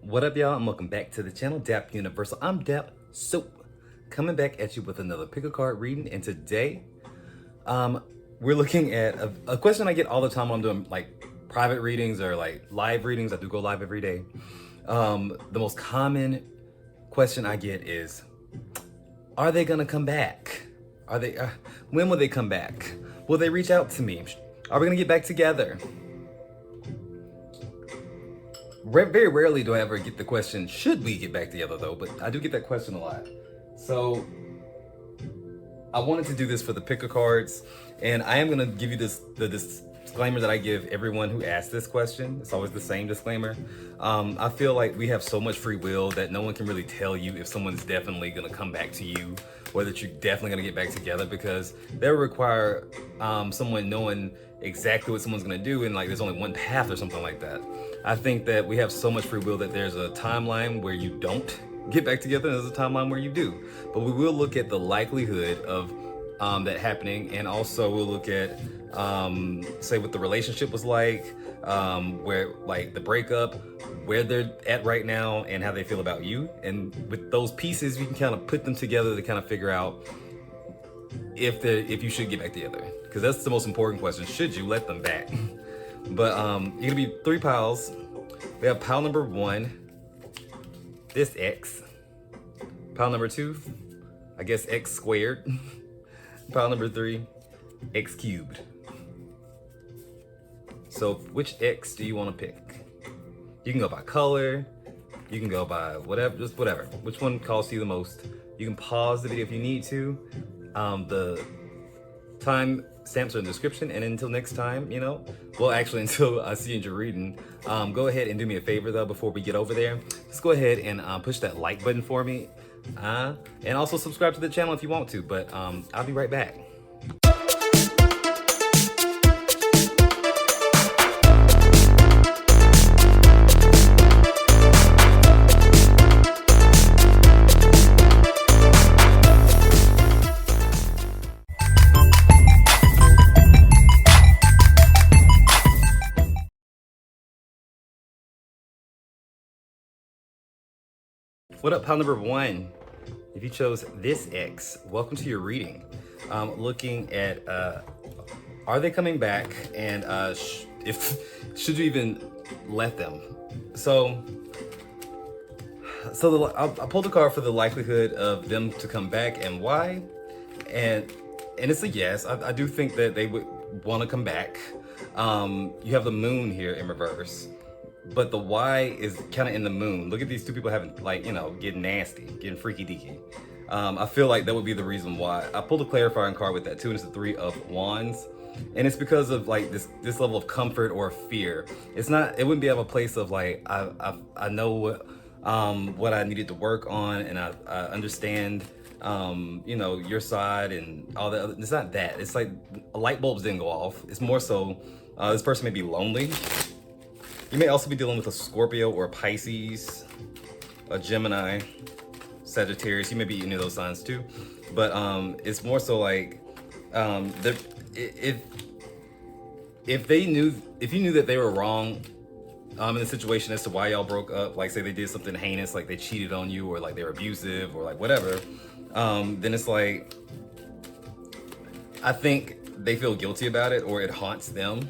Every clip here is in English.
What up, y'all, and welcome back to the channel, Dap Universal. I'm Dap Soap, coming back at you with another pick a card reading, and today, we're looking at a question I get all the time when I'm doing like private readings or like live readings. I do go live every day. The most common question I get is, are they gonna come back? Are they, when will they come back? Will they reach out to me? Are we gonna get back together? Very rarely do I ever get the question, should we get back together though, but I do get that question a lot. So I wanted to do this for the picker cards, and I am gonna give you the disclaimer that I give everyone who asks this question. It's always the same disclaimer. I feel like we have so much free will that no one can really tell you if someone's definitely gonna come back to you, or that you're definitely gonna get back together, because that would require someone knowing exactly what someone's gonna do, and like there's only one path or something like that. I think that we have so much free will that there's a timeline where you don't get back together, and there's a timeline where you do. But we will look at the likelihood of that happening, and also we'll look at say what the relationship was like, where like the breakup, where they're at right now, and how they feel about you. And with those pieces, you can kind of put them together to kind of figure out if you should get back together, because that's the most important question. Should you let them back? But you're gonna be 3 piles. We have pile number 1, this X. Pile number 2, I guess X squared. Pile number 3, X cubed. So which X do you want to pick? You can go by color, you can go by whatever, just whatever. Which one calls to you the most? You can pause the video if you need to. The time stamps are in the description, and until next time, well, actually until I see you in your reading, go ahead and do me a favor though before we get over there. Just go ahead and push that like button for me, and also subscribe to the channel if you want to. But I'll be right back. What up, pile number 1? If you chose this X, welcome to your reading. Looking at, are they coming back, and should you even let them? So I pulled a card for the likelihood of them to come back and why, and it's a yes. I do think that they would want to come back. You have the moon here in reverse, but the why is kind of in the moon. Look at these 2 people having, like, getting nasty, getting freaky deaky. I feel like that would be the reason why. I pulled a clarifying card with that too, and it's the 3 of Wands. And it's because of like this level of comfort or fear. It wouldn't be out of a place of like, I know what I needed to work on, and I understand your side and all that. It's not that. It's like light bulbs didn't go off. It's more so this person may be lonely. You may also be dealing with a Scorpio or a Pisces, a Gemini, Sagittarius. You may be any of those signs too. But it's more so like if you knew that they were wrong in the situation as to why y'all broke up, like say they did something heinous, like they cheated on you, or like they were abusive, or like whatever, then it's like, I think they feel guilty about it, or it haunts them.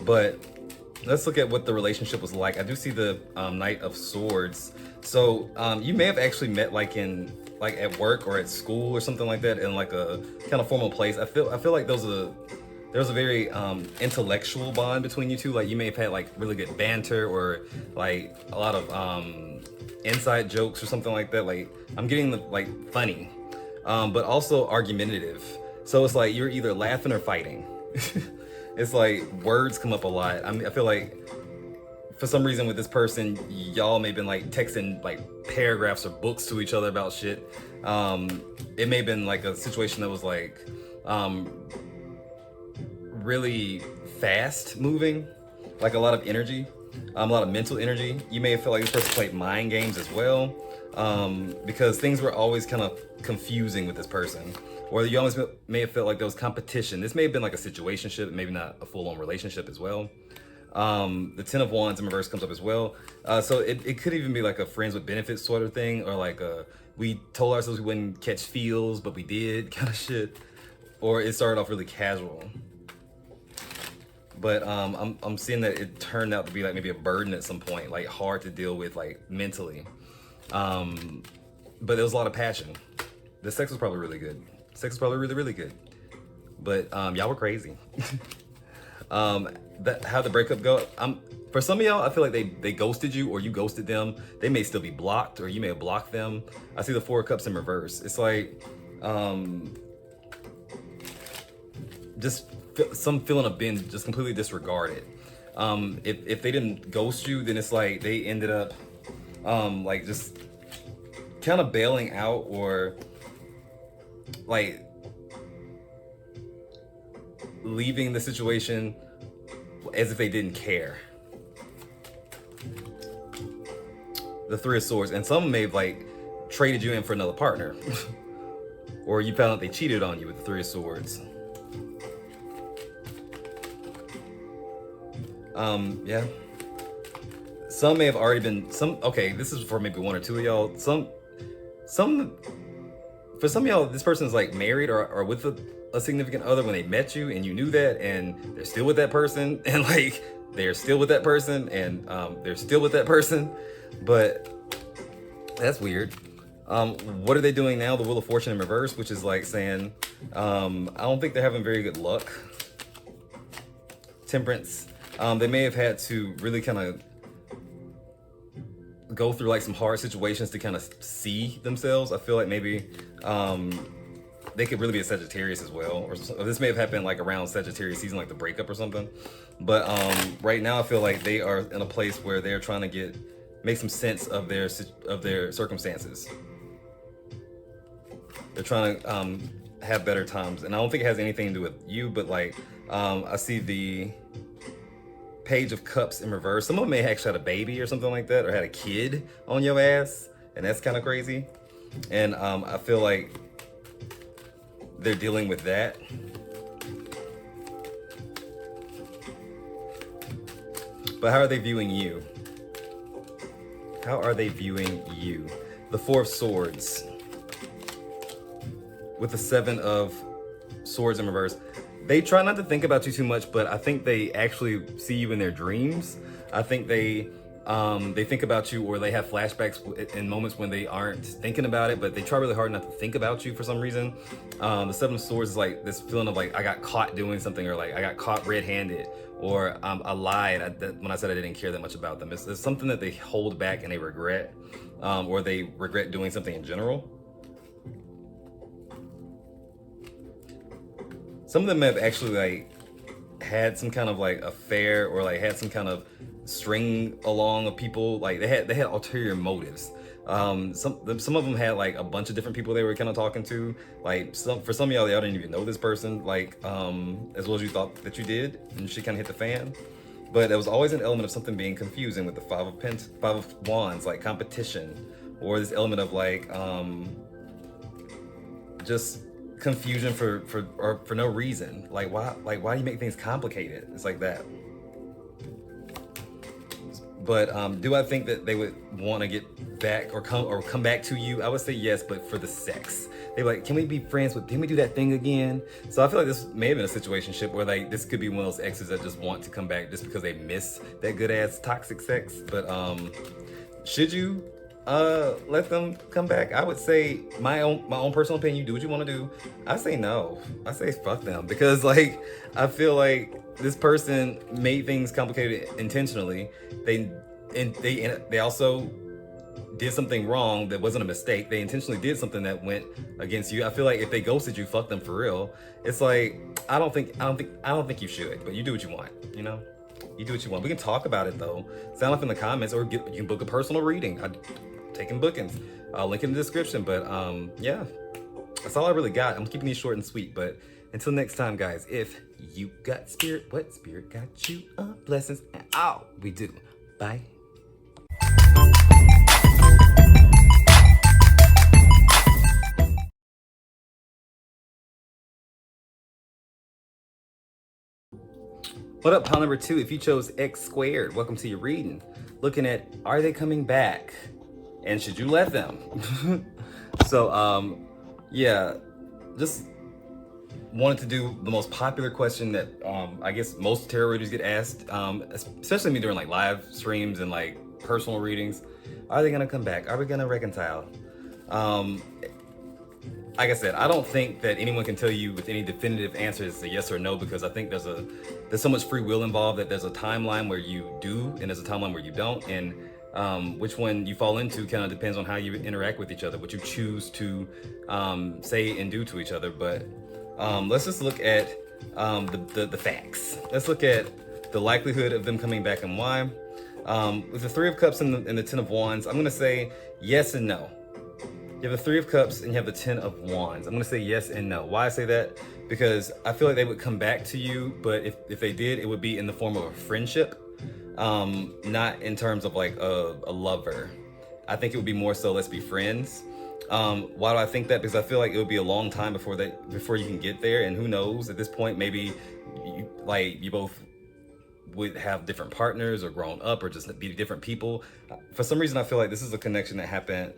But let's look at what the relationship was like. I do see the Knight of Swords. So you may have actually met like at work or at school or something like that, in like a kind of formal place. I feel like there was a very intellectual bond between you two. Like you may have had like really good banter, or like a lot of inside jokes or something like that. Like I'm getting the like funny, but also argumentative. So it's like you're either laughing or fighting. It's like words come up a lot. I feel like for some reason with this person, y'all may have been like texting like paragraphs or books to each other about shit. It may have been like a situation that was like really fast moving, like a lot of energy, a lot of mental energy. You may have felt like this person played mind games as well, because things were always kind of confusing with this person. Or you always may have felt like there was competition. This may have been like a situationship, maybe not a full-on relationship as well. The Ten of Wands in reverse comes up as well. So it could even be like a friends with benefits sort of thing, or like we told ourselves we wouldn't catch feels, but we did kind of shit. Or it started off really casual. But I'm seeing that it turned out to be like maybe a burden at some point, like hard to deal with like mentally. But there was a lot of passion. The sex was probably really good. Sex was probably really, really good. But y'all were crazy. How the breakup go? For some of y'all, I feel like they ghosted you, or you ghosted them. They may still be blocked, or you may have blocked them. I see the Four of Cups in reverse. It's like just some feeling of being just completely disregarded. If they didn't ghost you, then it's like they ended up like just kind of bailing out, or like leaving the situation as if they didn't care. The Three of Swords, and some may have like traded you in for another partner, or you found out they cheated on you with the Three of Swords. Yeah. Some may have already been okay, this is for maybe one or two of y'all. For some of y'all, this person is like married or with a significant other when they met you, and you knew that, and they're still with that person, and like they're still with that person, and they're still with that person. But that's weird. What are they doing now? The Wheel of Fortune in reverse, which is like saying, I don't think they're having very good luck. Temperance. They may have had to really kind of go through like some hard situations to kind of see themselves. I feel like maybe they could really be a Sagittarius as well, or this may have happened like around Sagittarius season, like the breakup or something. But right now I feel like they are in a place where they're trying to make some sense of their circumstances. They're trying to have better times, and I don't think it has anything to do with you, but like I see the Page of Cups in reverse. Some of them may have actually had a baby or something like that, or had a kid on your ass, and that's kind of crazy. And I feel like they're dealing with that. But how are they viewing you? How are they viewing you? The Four of Swords with the Seven of Swords in reverse. They try not to think about you too much, but I think they actually see you in their dreams. I think they think about you, or they have flashbacks in moments when they aren't thinking about it, but they try really hard not to think about you for some reason. The Seven of Swords is like this feeling of like, I got caught doing something, or like I got caught red-handed, or I lied when I said I didn't care that much about them. It's something that they hold back and they regret, or they regret doing something in general. Some of them have actually like had some kind of like affair, or like had some kind of string along of people. Like they had ulterior motives. Some of them had like a bunch of different people they were kind of talking to. Like for some of y'all didn't even know this person, like as well as you thought that you did, and she kind of hit the fan. But there was always an element of something being confusing with the Five of Wands, like competition, or this element of like just confusion for no reason. Like why do you make things complicated? It's like that. But do I think that they would want to get back or come back to you? I would say yes, but for the sex. They're like, can we be friends can we do that thing again? So I feel like this may have been a situationship where like this could be one of those exes that just want to come back just because they miss that good ass toxic sex. But should you let them come back? I would say my own personal opinion, you do what you want to do. I say no. I say fuck them, because like I feel like this person made things complicated intentionally. They also did something wrong that wasn't a mistake. They intentionally did something that went against you. I feel like if they ghosted you, fuck them for real. It's like I don't think you should, but you do what you want, you know? You do what you want. We can talk about it though. Sound off in the comments, or you can book a personal reading. I'm taking bookings. I'll link in the description. But yeah, that's all I really got. I'm keeping these short and sweet. But until next time, guys, if you got spirit, what spirit got you? Blessings. And we do. Bye. What up, pile number 2? If you chose X squared, welcome to your reading. Looking at, are they coming back? And should you let them? So, yeah, just wanted to do the most popular question that I guess most tarot readers get asked, especially me during like live streams and like personal readings. Are they gonna come back? Are we gonna reconcile? Like I said, I don't think that anyone can tell you with any definitive answers a yes or no, because I think there's so much free will involved that there's a timeline where you do and there's a timeline where you don't, and which one you fall into kind of depends on how you interact with each other, what you choose to say and do to each other. But let's just look at the facts. Let's look at the likelihood of them coming back and why. With the Three of Cups and the Ten of Wands, I'm gonna say yes and no. You have the Three of Cups and you have the Ten of Wands. I'm gonna say yes and no. Why I say that? Because I feel like they would come back to you, but if they did, it would be in the form of a friendship, not in terms of like a lover. I think it would be more so, let's be friends. Why do I think that? Because I feel like it would be a long time before you can get there, and who knows, at this point, maybe you both would have different partners or grown up or just be different people. For some reason, I feel like this is a connection that happened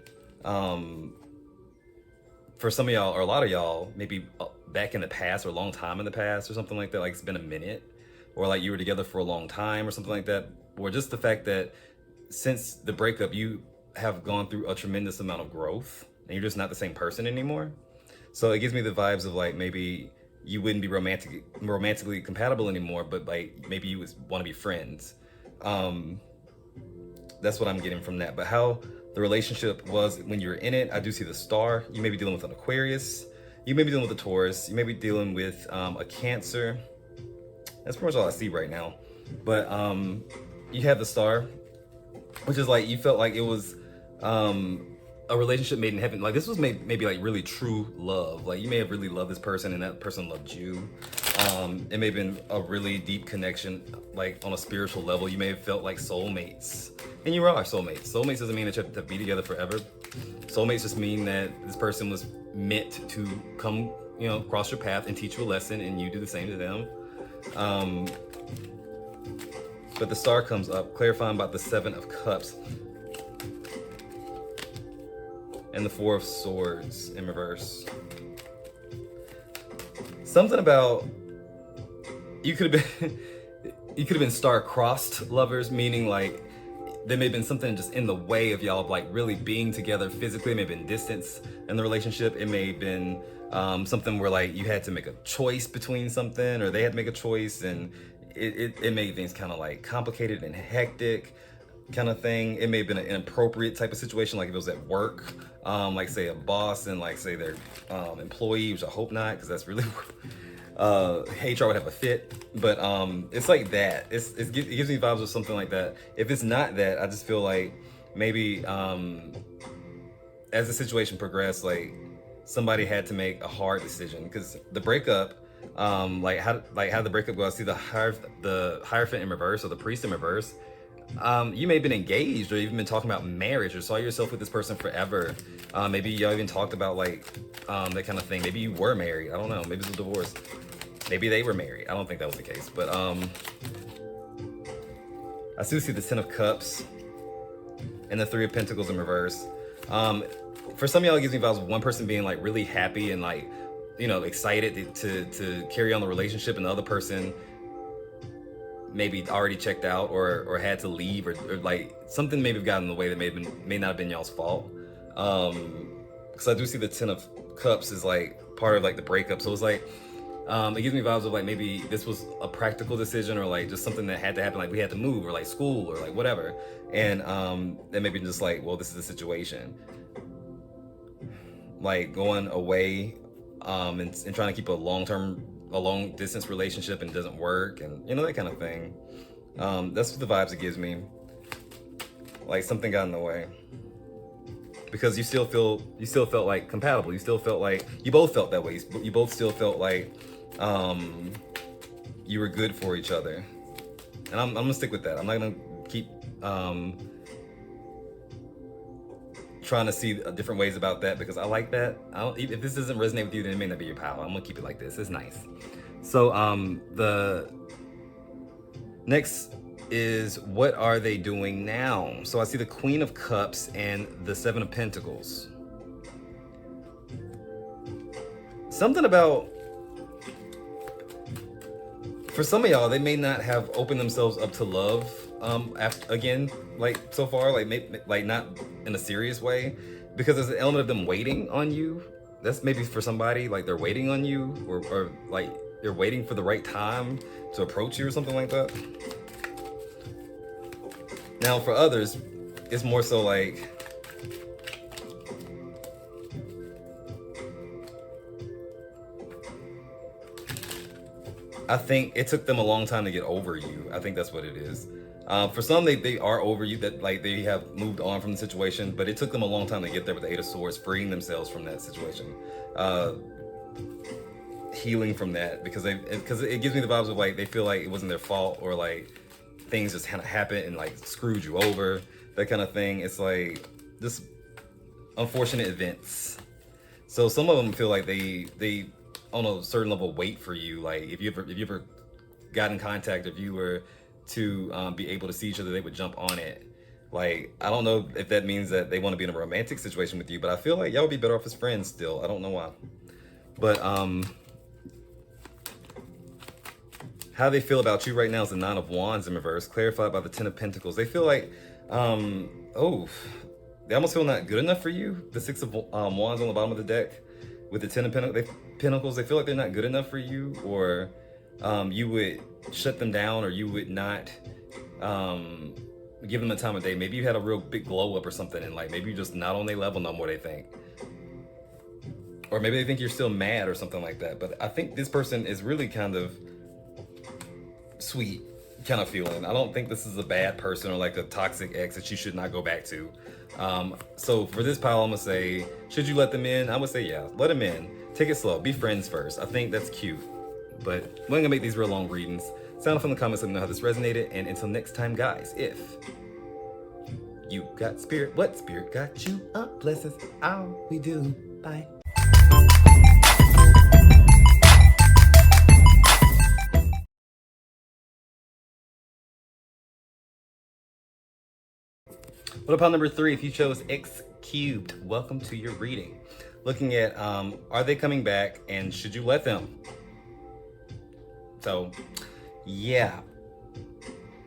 for some of y'all, or a lot of y'all, maybe back in the past or a long time in the past or something like that, like it's been a minute, or like you were together for a long time or something like that, or just the fact that since the breakup, you have gone through a tremendous amount of growth and you're just not the same person anymore. So it gives me the vibes of like maybe you wouldn't be romantically compatible anymore, but like maybe you would want to be friends. That's what I'm getting from that. But how the relationship was when you were in it, I do see the Star. You may be dealing with an Aquarius. You may be dealing with a Taurus. You may be dealing with a Cancer. That's pretty much all I see right now. But you have the Star, which is like you felt like it was a relationship made in heaven. Like this was maybe like really true love. Like you may have really loved this person and that person loved you. It may have been a really deep connection, like on a spiritual level. You may have felt like soulmates, and you are soulmates. Soulmates doesn't mean that you have to be together forever. Soulmates just mean that this person was meant to come, cross your path and teach you a lesson, and you do the same to them. But the Star comes up, clarifying about the Seven of Cups and the Four of Swords in reverse. Something about you could have been star-crossed lovers, meaning like there may have been something just in the way of y'all like really being together physically. It may have been distance in the relationship. It may have been something where like you had to make a choice between something, or they had to make a choice, and it made things kind of like complicated and hectic kind of thing. It may have been an inappropriate type of situation, like if it was at work, like say a boss and like say their employee, which I hope not, because that's really HR would have a fit. But it's like that. It gives me vibes of something like that. If it's not that, I just feel like maybe as the situation progressed, like somebody had to make a hard decision, because the breakup, how did the breakup go? I see the Hierophant in reverse, or the Priest in reverse. You may have been engaged, or even been talking about marriage, or saw yourself with this person forever. Maybe y'all even talked about like that kind of thing. Maybe you were married. I don't know. Maybe it was a divorce. Maybe they were married. I don't think that was the case. But I still see the Ten of Cups and the Three of Pentacles in reverse. For some of y'all, it gives me vibes of one person being like really happy and like, excited to carry on the relationship, and the other person maybe already checked out or had to leave, or like something maybe got in the way that may not have been y'all's fault. Because I do see the Ten of Cups is like part of like the breakup. So it's like it gives me vibes of like maybe this was a practical decision, or like just something that had to happen, like we had to move, or like school, or like whatever. And then maybe just like, well, this is the situation. Like going away and trying to keep a long distance relationship, and it doesn't work, and that kind of thing. That's what the vibes it gives me. Like something got in the way, because you still felt like compatible. You still felt like you both felt that way. You both still felt like you were good for each other, and I'm gonna stick with that. I'm not gonna keep trying to see different ways about that, because I like that. If this doesn't resonate with you, then it may not be your pal. I'm gonna keep it like this. It's nice. So Next is, what are they doing now? So I see the Queen of Cups and the Seven of Pentacles. Something about, for some of y'all, they may not have opened themselves up to love again, like so far, like not in a serious way, because there's an element of them waiting on you. That's maybe for somebody, like they're waiting on you, or like they're waiting for the right time to approach you or something like that. Now for others, it's more so like, I think it took them a long time to get over you. I think that's what it is. For some, they are over you, that like they have moved on from the situation, but it took them a long time to get there with the Eight of Swords, freeing themselves from that situation, healing from that, because it gives me the vibes of like they feel like it wasn't their fault, or like things just kind of happened and like screwed you over, that kind of thing. It's like just unfortunate events. So some of them feel like they on a certain level wait for you. Like if you ever got in contact, if you were to be able to see each other, they would jump on it. Like, I don't know if that means that they want to be in a romantic situation with you, but I feel like y'all would be better off as friends still. I don't know why. But how they feel about you right now is the Nine of Wands in reverse, clarified by the Ten of Pentacles. They feel like, they almost feel not good enough for you. The Six of Wands on the bottom of the deck with the Ten of Pentacles, they feel like they're not good enough for you, or you would shut them down, or you would not give them the time of day. Maybe you had a real big glow up or something, and like maybe you're just not on their level no more, they think. Or maybe they think you're still mad or something like that. But I think this person is really kind of sweet kind of feeling. I don't think this is a bad person or like a toxic ex that you should not go back to. So for this pile, I'm gonna say, should you let them in? I would say, yeah, let them in. Take it slow. Be friends first. I think that's cute. But we're gonna make these real long readings. Sound off in the comments, let me know how this resonated. And until next time, guys, if you got spirit, what spirit got you up? Bless us all we do. Bye. What about number 3? If you chose X cubed, welcome to your reading. Looking at, are they coming back, and should you let them? So, yeah.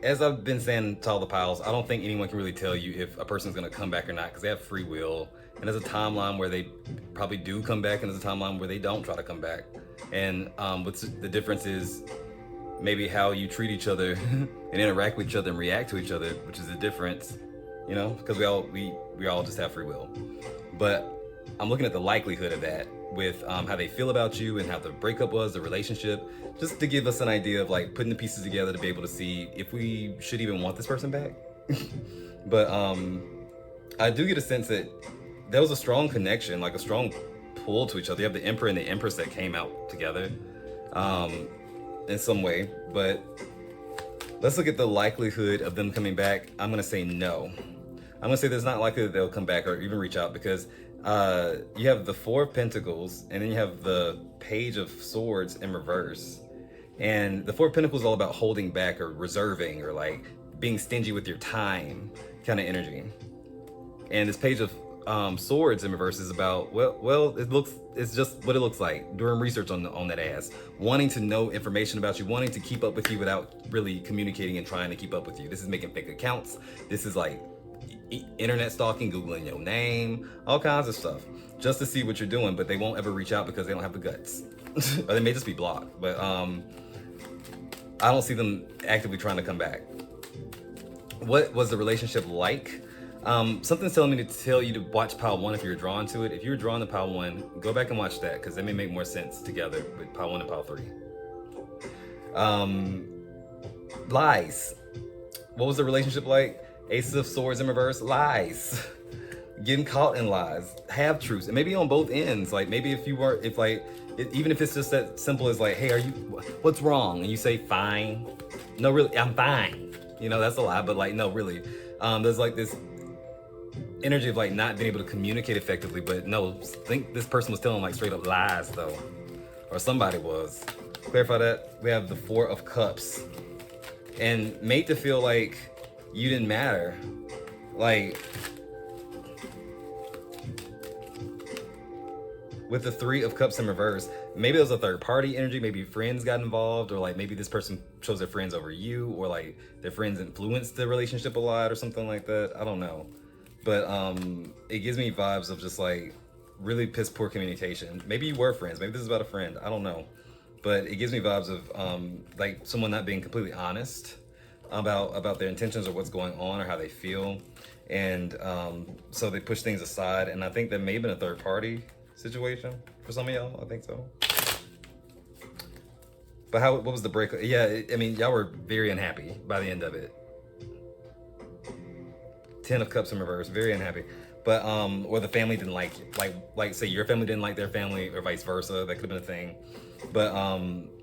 As I've been saying to all the piles, I don't think anyone can really tell you if a person's gonna come back or not, because they have free will. And there's a timeline where they probably do come back, and there's a timeline where they don't try to come back. And what's the difference is maybe how you treat each other and interact with each other and react to each other, which is the difference. You know, because we all just have free will. But I'm looking at the likelihood of that with how they feel about you and how the breakup was, the relationship, just to give us an idea of like putting the pieces together to be able to see if we should even want this person back. But I do get a sense that there was a strong connection, like a strong pull to each other. You have the Emperor and the Empress that came out together in some way. But let's look at the likelihood of them coming back. I'm gonna say no. I'm gonna say there's not likely that they'll come back or even reach out, because you have the Four of Pentacles, and then you have the Page of Swords in reverse. And the Four of Pentacles is all about holding back or reserving or like being stingy with your time kind of energy. And this Page of Swords in reverse is about, well, it's just what it looks like. Doing research on that ass, wanting to know information about you, wanting to keep up with you without really communicating and trying to keep up with you. This is making fake accounts. This is like internet stalking, Googling your name, all kinds of stuff, just to see what you're doing. But they won't ever reach out because they don't have the guts. Or they may just be blocked. But I don't see them actively trying to come back. What was the relationship like? Something's telling me to tell you to watch pile 1 if you're drawn to it. If you're drawn to pile 1, go back and watch that, because they may make more sense together with pile 1 and pile 3. Lies. What was the relationship like? Ace of Swords in reverse. Lies. Getting caught in lies. Half truths. And maybe on both ends. Like maybe even if it's just that simple as like, hey, what's wrong? And you say, fine. No, really, I'm fine. You know, that's a lie, but like, no, really. There's like this energy of like not being able to communicate effectively, but no, think this person was telling like straight up lies though. Or somebody was. Clarify that. We have the Four of Cups. and made to feel like you didn't matter. Like, with the Three of Cups in reverse, maybe there was a third party energy, maybe friends got involved, or like maybe this person chose their friends over you, or like their friends influenced the relationship a lot or something like that. I don't know. But it gives me vibes of just like really piss poor communication. Maybe you were friends, maybe this is about a friend, I don't know. But it gives me vibes of like someone not being completely honest about their intentions or what's going on or how they feel. And so they push things aside, and I think that may have been a third party situation for some of y'all. I think so. But what was the breakup? Yeah, I mean, y'all were very unhappy by the end of it. 10 of Cups in reverse, very unhappy. But or the family didn't like you. Like say your family didn't like their family, or vice versa. That could have been a thing. But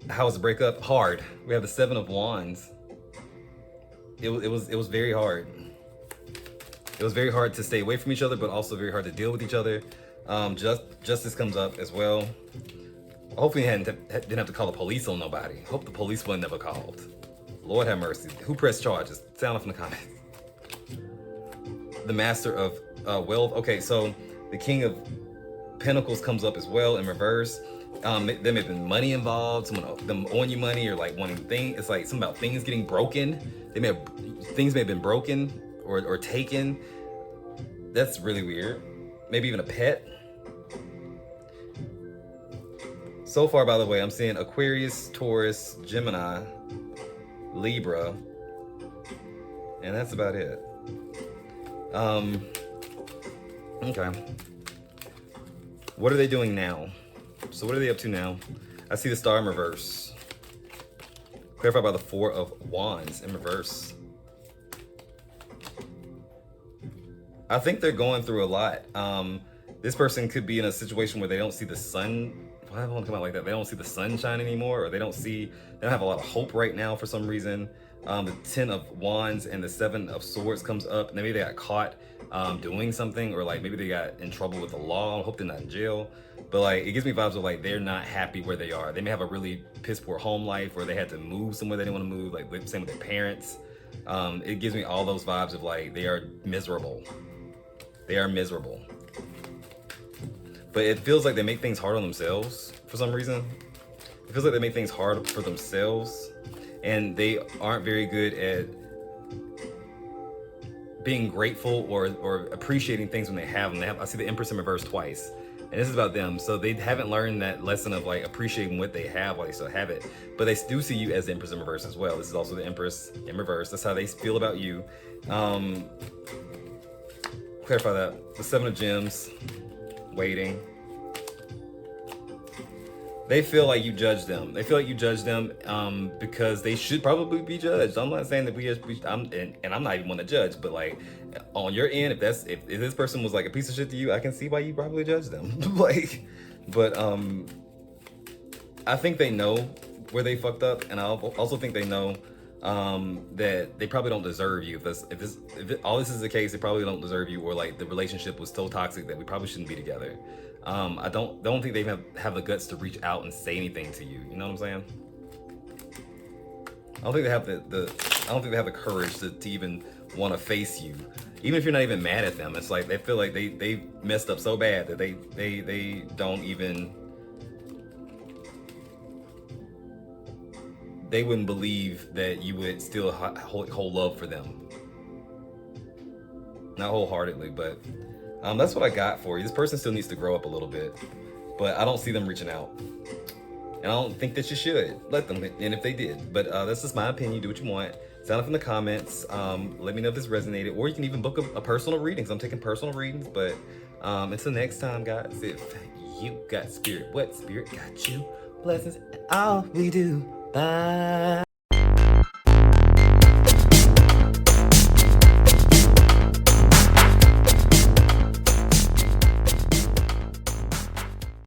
how was the breakup? Hard. We have the 7 of Wands. It was very hard. It was very hard to stay away from each other, but also very hard to deal with each other. Justice comes up as well. Hopefully you didn't have to call the police on nobody. Hope the police were never called. Lord have mercy. Who pressed charges? Sound off in the comments. The Master of Wealth. Okay, so the King of Pentacles comes up as well in reverse. There may have been money involved, them owing you money, or like wanting things. It's like something about things getting broken. Things may have been broken or taken. That's really weird. Maybe even a pet. So far, by the way, I'm seeing Aquarius, Taurus, Gemini, Libra, and that's about it. Okay. What are they doing now? So what are they up to now? I see the Star in reverse. Clarified by the 4 of Wands in reverse. I think they're going through a lot. This person could be in a situation where they don't see the sun. Why don't come out like that? They don't see the sunshine anymore, or they don't have a lot of hope right now for some reason. The 10 of Wands and the 7 of Swords comes up, and maybe they got caught doing something, or like maybe they got in trouble with the law. I hope they're not in jail. But like, it gives me vibes of like they're not happy where they are. They may have a really piss poor home life, where they had to move somewhere they didn't want to move, like same with their parents. It gives me all those vibes of like they are miserable. They are miserable. But it feels like they make things hard on themselves for some reason. It feels like they make things hard for themselves, and they aren't very good at being grateful or appreciating things when they have them. I see the Empress in reverse twice, and this is about them. So they haven't learned that lesson of like appreciating what they have while they still have it. But they do see you as the Empress in reverse as well. This is also the Empress in reverse. That's how they feel about you. Clarify that. The 7 of Gems, waiting. They feel like you judge them. They feel like you judge them because they should probably be judged. I'm not saying that I'm not even one to judge, but like on your end, if this person was like a piece of shit to you, I can see why you probably judge them. But I think they know where they fucked up, and I also think they know that they probably don't deserve you. If all this is the case, they probably don't deserve you, or like the relationship was so toxic that we probably shouldn't be together. I don't think they have the guts to reach out and say anything to you. You know what I'm saying? I don't think they have I don't think they have the courage to even want to face you, even if you're not even mad at them. It's like they feel like they messed up so bad that they don't even. They wouldn't believe that you would still hold love for them. Not wholeheartedly, but that's what I got for you. This person still needs to grow up a little bit, but I don't see them reaching out. And I don't think that you should let them, and if they did. But that's just my opinion. Do what you want. Sound off in the comments. Let me know if this resonated, or you can even book a personal reading. So I'm taking personal readings, but until next time, guys, if you got spirit, what spirit got you? Blessings, all we do. Bye.